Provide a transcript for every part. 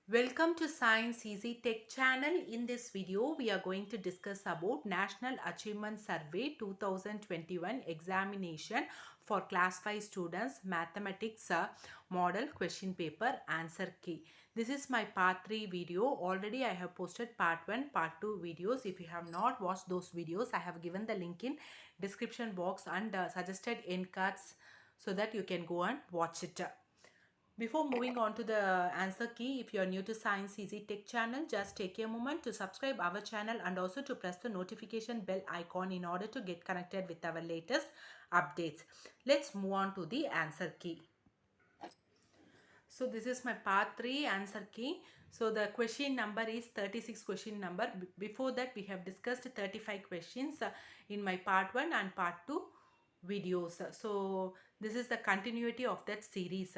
Welcome to Science Easy Tech channel. In this video, we are going to discuss about National Achievement Survey 2021 examination for class 5 students mathematics model question paper answer key. This is my part 3 video. Already I have posted part 1, part 2 videos. If you have not watched those videos, I have given the link in description box and suggested end cards so that you can go and watch it. Before moving on to the answer key, if you are new to Science Easy Tech channel, just take a moment to subscribe our channel and also to press the notification bell icon in order to get connected with our latest updates. Let's move on to the answer key. So this is my part 3 answer key. So the question number is 36 question number. Before that we have discussed 35 questions in my part 1 and part 2 videos. So this is the continuity of that series.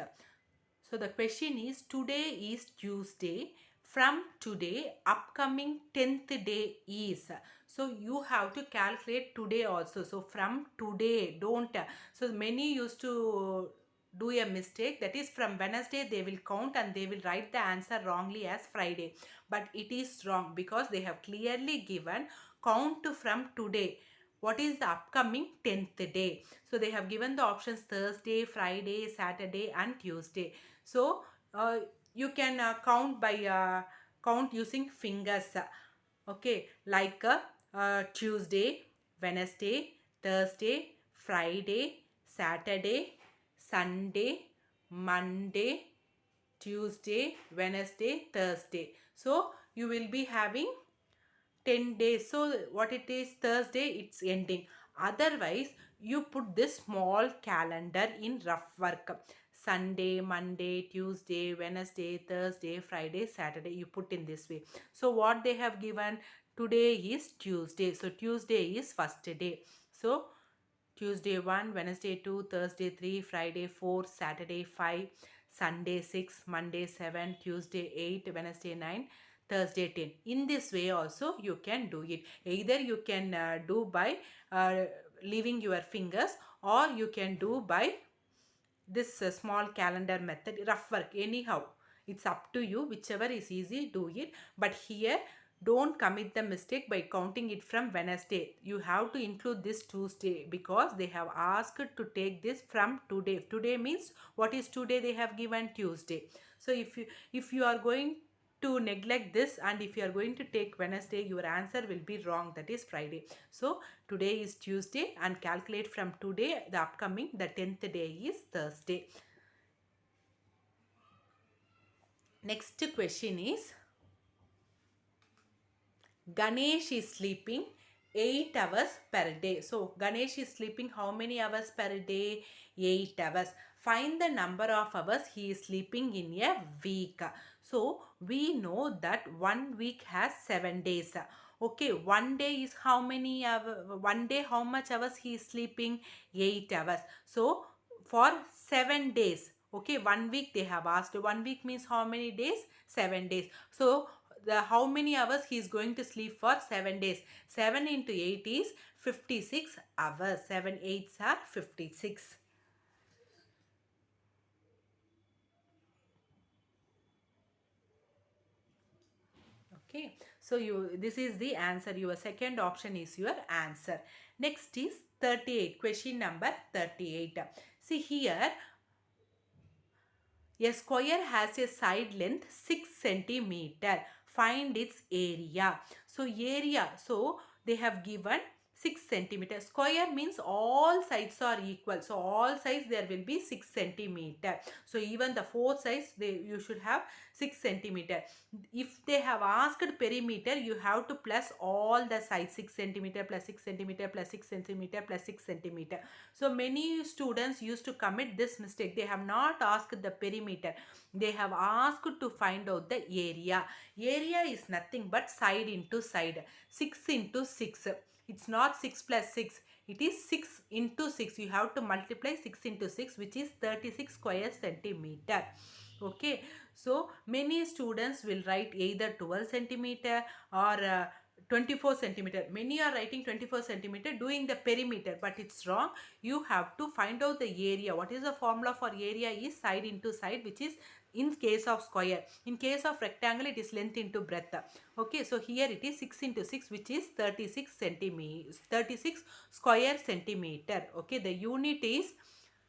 So the question is, today is Tuesday. From today, upcoming 10th day is. So you have to calculate today also. So from today, don't. So many used to do a mistake, that is from Wednesday they will count and they will write the answer wrongly as Friday. But it is wrong because they have clearly given count from today. What is the upcoming 10th day? So they have given the options Thursday, Friday, Saturday and Tuesday. So you can count using fingers. Okay, like Tuesday, Wednesday, Thursday, Friday, Saturday, Sunday, Monday, Tuesday, Wednesday, Thursday. So you will be having 10 days. So what it is, Thursday it's ending. Otherwise you put this small calendar in rough work. Sunday, Monday, Tuesday, Wednesday, Thursday, Friday, Saturday, you put in this way. So what they have given, today is Tuesday. So Tuesday is first day. So Tuesday 1, Wednesday 2, Thursday 3, Friday 4, Saturday 5, Sunday 6, Monday 7, Tuesday 8, Wednesday 9, Thursday 10. In this way also you can do it. Either you can do by leaving your fingers, or you can do by this small calendar method, rough work. Anyhow, it's up to you, whichever is easy, do it. But here don't commit the mistake by counting it from Wednesday. You have to include this Tuesday because they have asked to take this from today. Today means what is today? They have given Tuesday. So if you are going to neglect this and if you are going to take Wednesday, your answer will be wrong, that is Friday. So today is Tuesday and calculate from today, the upcoming, the 10th day is Thursday. Next question is, Ganesh is sleeping 8 hours per day. So Ganesh is sleeping how many hours per day? 8 hours. Find the number of hours he is sleeping in a week. So we know that 1 week has 7 days. Okay, 1 day is how many hours? 1 day how much hours he is sleeping? 8 hours. So for 7 days. Okay, 1 week they have asked. 1 week means how many days? 7 days. So the how many hours he is going to sleep for 7 days? 7 into 8 is 56 hours. 7 8s are 56. Okay, so this is the answer. Your second option is your answer. Next is 38. Question number 38. See here, a square has a side length 6 centimeter. Find its area. So area, so they have given 6 centimeter. Square means all sides are equal. So all sides there will be 6 centimeter. So even the four sides you should have 6 centimeter. If they have asked perimeter, you have to plus all the sides, 6 centimeter plus 6 centimeter plus 6 centimeter plus 6 centimeter. So many students used to commit this mistake. They have not asked the perimeter. They have asked to find out the area. Area is nothing but side into side. 6 into 6. It's not 6 plus 6. It is 6 into 6. You have to multiply 6 into 6, which is 36 square centimeter. Okay. So many students will write either 12 centimeter or 24 centimeter. Many are writing 24 centimeter doing the perimeter, but it's wrong. You have to find out the area. What is the formula for area? Is side into side, which is in case of square. In case of rectangle, it is length into breadth. Okay, so here it is 6 into 6, which is 36 centimeters, 36 square centimeter. Okay, the unit is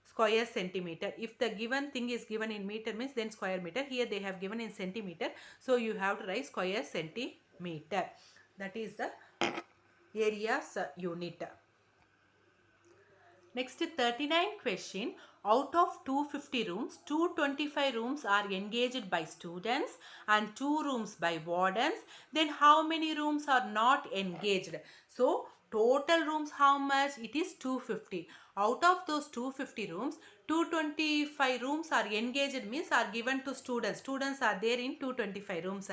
square centimeter. If the given thing is given in meter means then square meter. Here they have given in centimeter, so you have to write square centimeter. That is the area's unit. Next 39 question. Out of 250 rooms, 225 rooms are engaged by students and 2 rooms by wardens. Then how many rooms are not engaged? So total rooms how much? It is 250. Out of those 250 rooms, 225 rooms are engaged means are given to students. Students are there in 225 rooms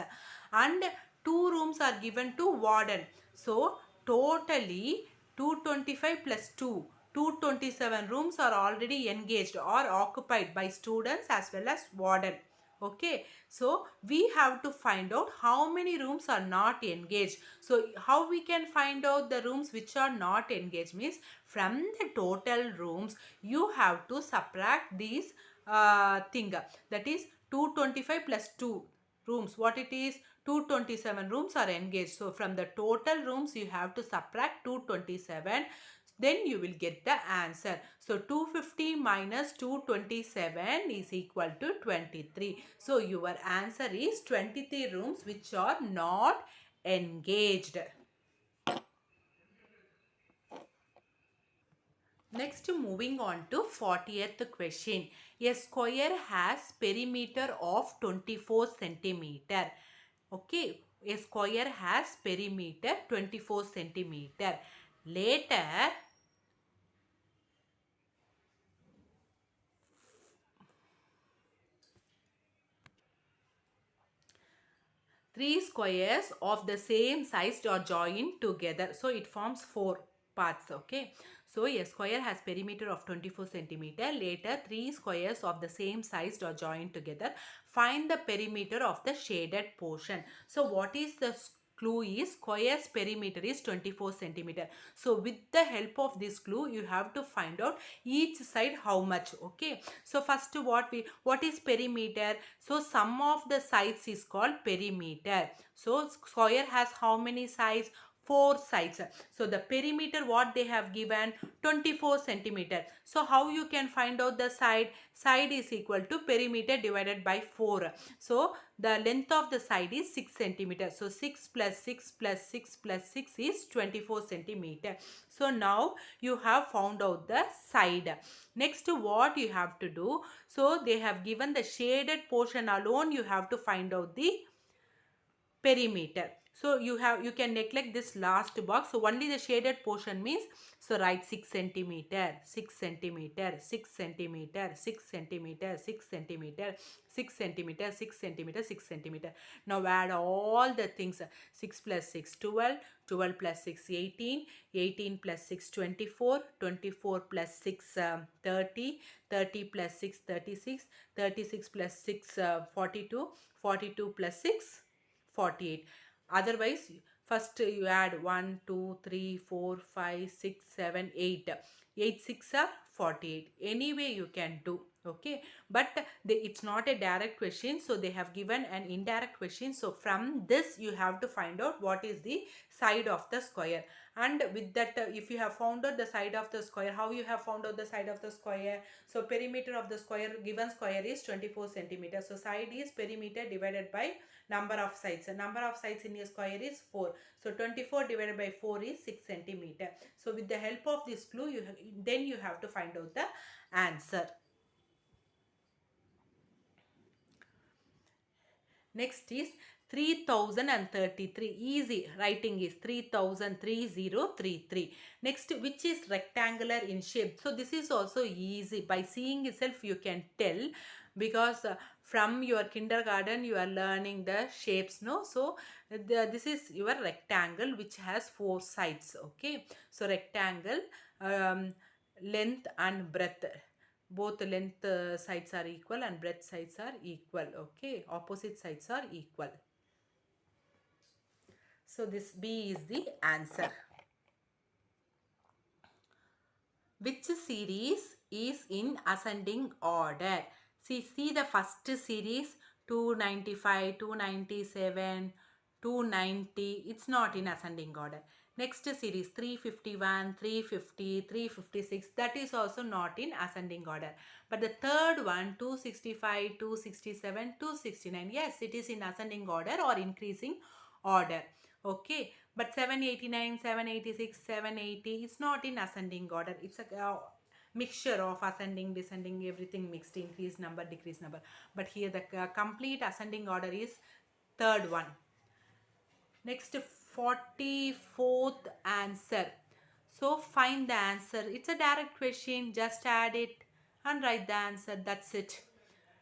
and 2 rooms are given to warden. So totally 225 plus 2. 227 rooms are already engaged or occupied by students as well as warden. Okay, so we have to find out how many rooms are not engaged. So how we can find out the rooms which are not engaged means from the total rooms you have to subtract these thing, that is 225 plus 2 rooms. What it is? 227 rooms are engaged. So from the total rooms you have to subtract 227, then you will get the answer. So 250 minus 227 is equal to 23. So your answer is 23 rooms which are not engaged. Next, moving on to 40th question. A square has perimeter of 24 centimeter. Okay, a square has perimeter 24 centimeter. Later, 3 squares of the same size are joined together. So it forms 4 parts. Okay. So a square has perimeter of 24 centimeter. Later 3 squares of the same size are joined together. Find the perimeter of the shaded portion. So what is the clue is square's perimeter is 24 centimeter. So with the help of this clue you have to find out each side how much. Okay, so first what is perimeter? So sum of the sides is called perimeter. So square has how many sides? 4 sides. So the perimeter what they have given 24 centimeter. So how you can find out the side? Side is equal to perimeter divided by 4. So the length of the side is 6 centimeter. So 6 plus 6 plus 6 plus 6 is 24 centimeter. So now you have found out the side. Next, what you have to do? So they have given the shaded portion alone. You have to find out the perimeter. So you can neglect this last box. So only the shaded portion means, so write 6 centimeter, 6 centimeter, 6 centimeter, 6 centimeter, 6 centimeter, 6 centimeter, 6 centimeter, 6 centimeter. Now add all the things. 6 plus 6 12, 12 plus 6 18, 18 plus 6 24, 24 plus 6 30, 30 plus 6 36, 36 plus 6 42, 42 plus 6 48. Otherwise, first you add 1, 2, 3, 4, 5, 6, 7, 8. 8 6 are 48. Anyway, you can do. Okay, but it's not a direct question, so they have given an indirect question. So from this you have to find out what is the side of the square. And with that, if you have found out the side of the square, how you have found out the side of the square? So perimeter of the square, given square is 24 centimeters. So side is perimeter divided by number of sides. The number of sides in a square is 4. So 24 divided by 4 is 6 centimeter. So with the help of this clue, then you have to find out the answer. Next is 3033. Easy. Writing is 3033. Next, which is rectangular in shape. So this is also easy. By seeing itself you can tell, because from your kindergarten you are learning the shapes, no? So this is your rectangle which has 4 sides. Okay, so rectangle, length and breadth, both length sides are equal and breadth sides are equal. Okay, opposite sides are equal. So this B is the answer. Which series is in ascending order? See the first series 295, 297, 290. It's not in ascending order. Next series 351, 350, 356. That is also not in ascending order. But the third one 265, 267, 269. Yes, it is in ascending order or increasing order. Okay. But 789, 786, 780. It's not in ascending order. It's a mixture of ascending, descending, everything mixed, increase number, decrease number. But here the complete ascending order is third one. Next, 44th answer. So find the answer. It's a direct question. Just add it and write the answer. That's it.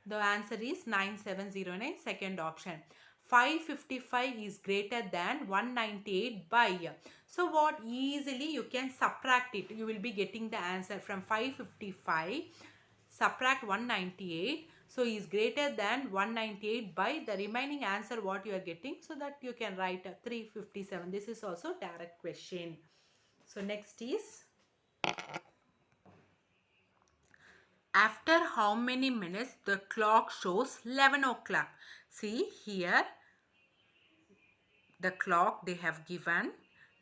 The answer is 9709, second option. 555 is greater than 198 by. So what, easily you can subtract it. You will be getting the answer from 555. Subtract 198. So is greater than 198 by the remaining answer what you are getting. So that you can write 357. This is also direct question. So next is, after how many minutes the clock shows 11 o'clock? See here, the clock they have given.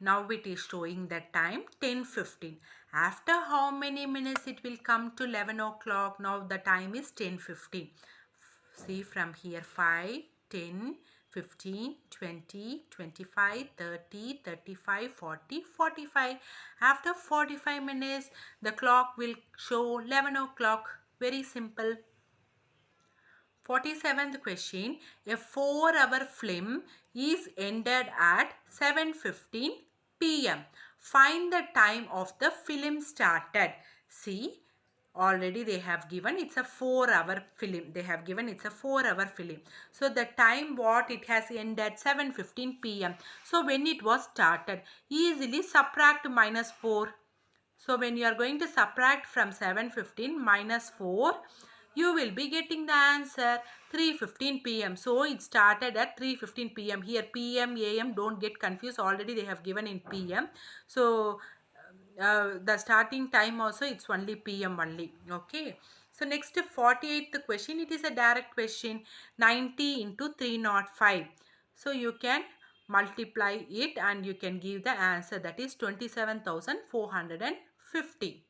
Now it is showing the time 10:15. After how many minutes it will come to 11 o'clock? Now the time is 10:15. See from here 5, 10, 15, 20, 25, 30, 35, 40, 45. After 45 minutes, the clock will show 11 o'clock. Very simple. 47th question. A 4-hour film is ended at 7:15 p.m. Find the time of the film started. See, already they have given it's a 4-hour film. They have given it's a 4-hour film. So the time what it has ended 7:15 p.m. So when it was started, easily subtract -4. So when you are going to subtract from 7:15 -4, you will be getting the answer 3:15 p.m. So it started at 3:15 p.m. Here p.m. a.m. don't get confused. Already they have given in p.m. So the starting time also it's only p.m. only. Okay. So next 48th question. It is a direct question. 90 into 305. So you can multiply it and you can give the answer, that is 27,450.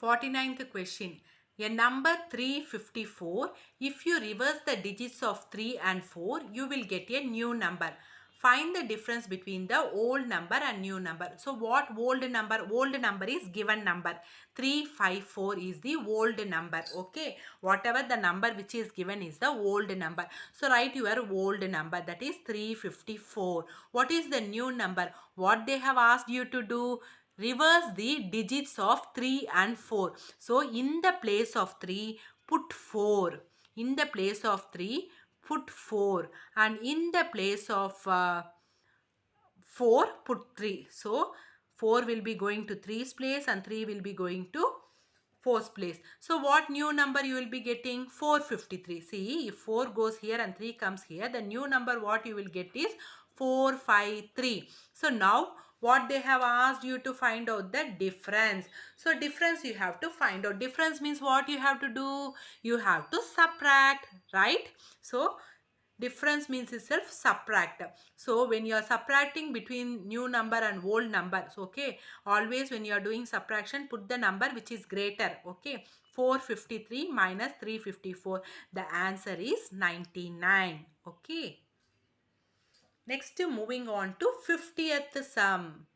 49th question. A number 354, if you reverse the digits of 3 and 4, you will get a new number. Find the difference between the old number and new number. So what old number? Old number is given number. 354 is the old number. Okay. Whatever the number which is given is the old number. So write your old number, that is 354. What is the new number? What they have asked you to do? Reverse the digits of 3 and 4. So in the place of 3, put 4. In the place of 3, put 4. And in the place of 4, put 3. So 4 will be going to 3's place and 3 will be going to 4th place. So what new number you will be getting? 453. See, if 4 goes here and 3 comes here, the new number what you will get is 453. So now what they have asked you to find out the difference. So difference you have to find out. Difference means what you have to do? You have to subtract, right? So difference means itself subtract. So when you are subtracting between new number and old numbers, okay, always when you are doing subtraction, put the number which is greater. Okay, 453 minus 354, the answer is 99. Okay. Next, moving on to 50th sum.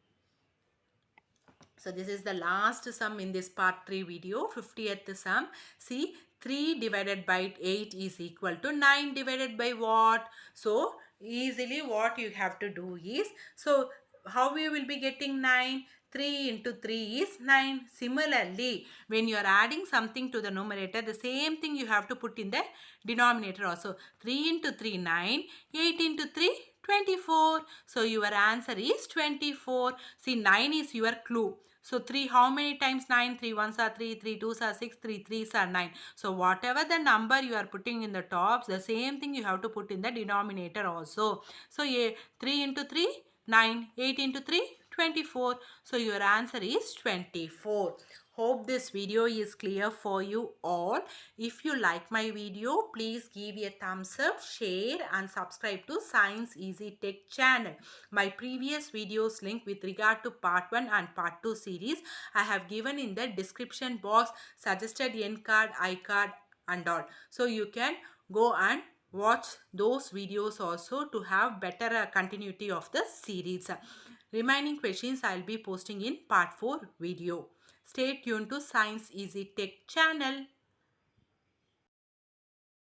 So this is the last sum in this part 3 video, 50th sum. See, 3 divided by 8 is equal to 9 divided by what? So easily what you have to do is, so how you will be getting 9? 3 into 3 is 9. Similarly, when you are adding something to the numerator, the same thing you have to put in the denominator also. 3 into 3, 9. 8 into 3, 24. So your answer is 24. See, 9 is your clue. So 3, how many times 9? 3 1s are 3, 3 2s are 6, 3 3s are 9. So whatever the number you are putting in the tops, the same thing you have to put in the denominator also. So 3 into 3, 9. 8 into 3, 24. So your answer is 24. Hope this video is clear for you all. If you like my video, please give a thumbs up, share and subscribe to Science Easy Tech channel. My previous videos link with regard to part 1 and part 2 series I have given in the description box, suggested end card, iCard and all. So you can go and watch those videos also to have better continuity of the series. Remaining questions I will be posting in part 4 video. Stay tuned to Science Easy Tech channel.